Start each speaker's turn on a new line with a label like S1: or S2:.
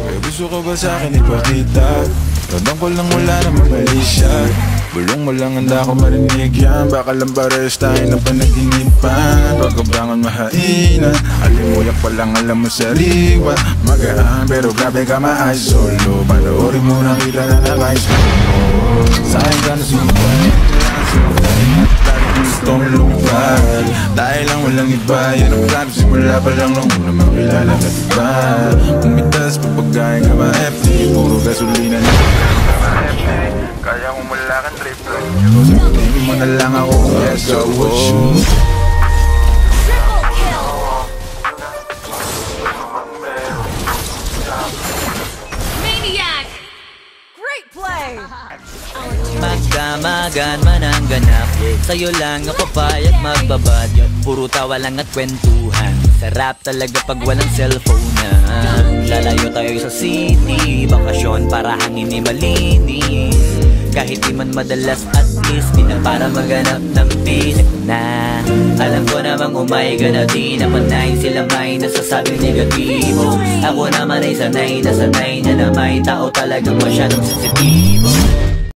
S1: Kaya gusto ko ba sa'kin ipakita? Tandang ko lang wala namang mali siya. Bulong mo lang handa ko marinig yan. Baka lang pares tayo ng panaginipan. Pagkabangan mahainan, alimuyak pa lang alam mo sariwa. Magaan pero grabe ka ma-ay solo. Panoorin mo na kita na naka-smile mo. Sayang ka na sumabay, gustong lumipad. Dahil lang walang iba, yan ang plano. Simula pa lang nung una makilala ka diba. Umitas pa pagkain ka ba FT, puro gasolina na kaya mo malakan triple. Sabihin mo na lang ako kung yes or no.
S2: Maniac! Great play!
S3: Magdamagan man ang ganap, sa'yo lang ako payag magbabad. Puro tawa lang at kwentuhan, sarap talaga pag walang cellphone na. Lalayo tayo sa city, bakasyon para hangin ay malinis. Kahit di man madalas at least di na para maghanap ng peace na. Alam ko namang umayga na di na panay sila may nasasabing negatibo. Ako naman ay sanay na may tayo talagang masyadong sensitibo.